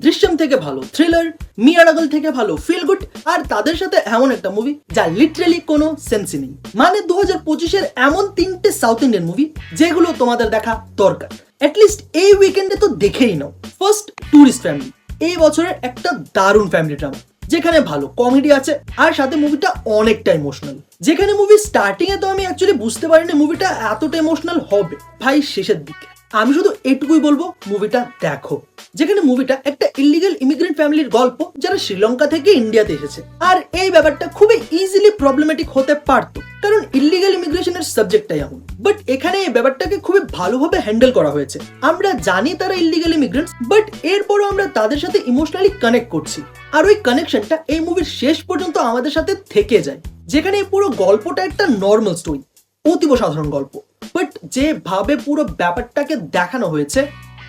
দৃশ্যম থেকে ভালো থ্রিলার, মিয়াডাগল থেকে ভালো ফিল গুড, আর তাদের সাথে এমন একটা মুভি যা লিটারালি কোনো সেন্সই নেই। মানে 2025-এর এমন 3টে সাউথ ইন্ডিয়ান মুভি যেগুলো তোমাদের দেখা দরকার, অ্যাটলিস্ট এই উইকেন্ডে তো দেখেই নাও। ফার্স্ট, টুরিস্ট ফ্যামিলি, এই বছরের একটা দারুণ ফ্যামিলি ড্রামা, যেখানে ভালো কমেডি আছে আর সাথে মুভিটা অনেকটা ইমোশনাল। যেখানে মুভি স্টার্টিং এ তো আমি অ্যাকচুয়ালি বুঝতে পারিনি মুভিটা এতটা ইমোশনাল হবে, ভাই শেষের দিকে আমি শুধু এটুকুই বলবো মুভিটা দেখো। যেখানে মুভিটা একটা ইলিগাল ইমিগ্রেন্ট ফ্যামিলির গল্প যারা শ্রীলঙ্কা থেকে ইন্ডিয়াতে এসেছে, আর এই ব্যাপারটা খুবই ইজিলি প্রবলেমেটিক হতে পারতো কারণ ইলিগাল ইমিগ্রেশনের সাবজেক্টটাই এমন। বাট এখানে এই ব্যাপারটাকে খুবই ভালোভাবে হ্যান্ডেল করা হয়েছে। আমরা জানি তারা ইলিগাল ইমিগ্রেন্টস, বাট এরপরও আমরা তাদের সাথে ইমোশনালি কানেক্ট করছি, আর ওই কানেকশনটা এই মুভির শেষ পর্যন্ত আমাদের সাথে থেকে যায়। যেখানে এই পুরো গল্পটা একটা নর্মাল স্টোরি, অতীব সাধারণ গল্প, বাট যেভাবে পুরো ব্যাপারটাকে দেখানো হয়েছে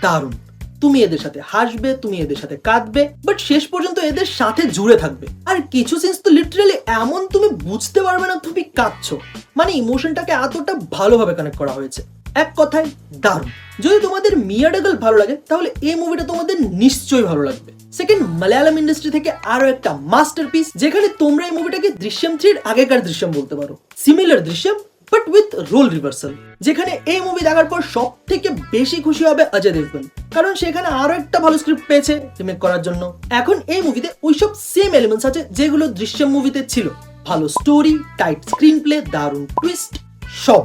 দারুণ। তুমি এদের সাথে হাসবে, তুমি এদের সাথে কাঁদবে, বাট শেষ পর্যন্ত এদের সাথে জুড়ে থাকবে। আর কিছু সিনস তো লিটারালি এমন তুমি বুঝতে পারবে না তুমি কাঁদছো, মানে ইমোশনটাকে এতটা ভালোভাবে কানেক্ট করা হয়েছে। এক কথায় দারুণ। যদি তোমাদের মিয়াডাগল ভালো লাগে তাহলে এই মুভিটা তোমাদের নিশ্চয়ই ভালো লাগবে। সেকেন্ড, মালায়ালাম ইন্ডাস্ট্রি থেকে আরো একটা মাস্টারপিস, যেখানে তোমরা এই মুভিটাকে দৃশ্যম 3-এর আগেকার দৃশ্যম বলতে পারো, similar Drishyam but with role reversal. যেখানে এই মুভি দেখার পর সব থেকে বেশি খুশি হবে অজয় দেবগন, কারণ সেখানে আরো একটা ভালো স্ক্রিপ্ট পেয়েছে রিমেক করার জন্য। এখন এই মুভিতে ওইসব সেম এলিমেন্টস আছে যেগুলো দৃশ্যম মুভিতে ছিল, ভালো স্টোরি, টাইট স্ক্রিন প্লে, দারুণ টুইস্ট, সব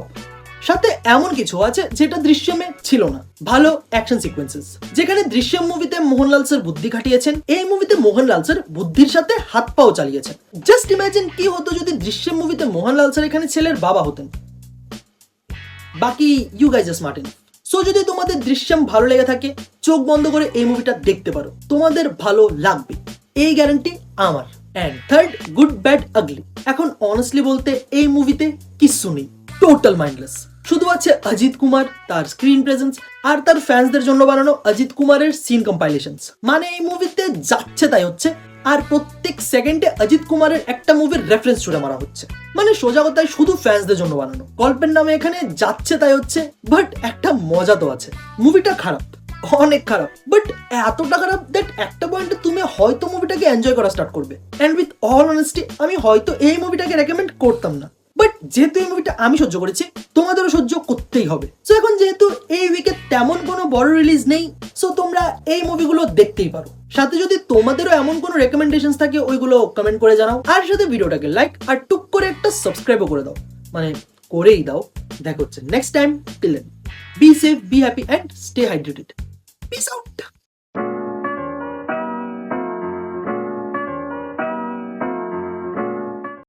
সাথে এমন কিছু আছে যেটা দৃশ্যমে ছিল না, ভালো অ্যাকশন সিকোয়েন্সেস। যেখানে দৃশ্যম মুভিতে মোহনলাল স্যার বুদ্ধি খাটিয়েছেন, এই মুভিতে মোহনলাল স্যার বুদ্ধির সাথে হাত পাও চালিয়েছেন। জাস্ট ইমাজিন কি হতো যদি দৃশ্যম মুভিতে মোহনলাল স্যার এখানে ছেলের বাবা হতেন। বাকি you guys are smart enough. So যদি তোমাদের দৃশ্যম ভালো লেগে থাকে, চোখ বন্ধ করে এই মুভিটা দেখতে পারো, তোমাদের ভালো লাগবে, এই গ্যারান্টি আমার। এন্ড থার্ড, গুড ব্যাড আগলি। এখন অনেস্টলি বলতে এই মুভিতে কিচ্ছু নেই, টোটাল মাইন্ডলেস। শুধু আছে অজিত কুমার, তার স্ক্রিন প্রেজেন্স, আর তার ফ্যান্সদের জন্য বানানো অজিত কুমারের সিন কম্পাইলেশনস। মানে এই মুভিতে যাচ্ছে তাই হচ্ছে, আর প্রত্যেক সেকেন্ডে অজিত কুমারের একটা মুভির রেফারেন্স ছুড়ে মারা হচ্ছে। মানে সোজা কথায় শুধু ফ্যান্সদের জন্য বানানো। গল্পের নামে এখানে যাচ্ছে তাই হচ্ছে, বাট একটা মজা তো আছে। মুভিটা খারাপ, অনেক খারাপ, বাট এতটা খারাপ দ্যাট একটা পয়েন্টে তুমি হয়তো মুভিটাকে এনজয় করা স্টার্ট করবে। এন্ড উইথ অল অনেস্টি আমি হয়তো এই মুভিটাকে রেকমেন্ড করতাম না, বাট যেহেতু এই মুভিটা আমি সহ্য করেছি, তোমাদেরও সহ্য করতেই হবে। সো এখন যেহেতু এই উইকে তেমন কোনো বড় রিলিজ নেই, সো তোমরা এই মুভিগুলো দেখতেই পারো। সাথে যদি তোমাদেরও এমন কোনো রেকমেন্ডেশনস থাকে ওইগুলো কমেন্ট করে জানাও, আর সাথে ভিডিওটাকে লাইক আর টুক করে একটা সাবস্ক্রাইবও করে দাও, মানে করেই দাও। দেখা হচ্ছে next time. Till then, be safe, be happy and stay hydrated. Peace out.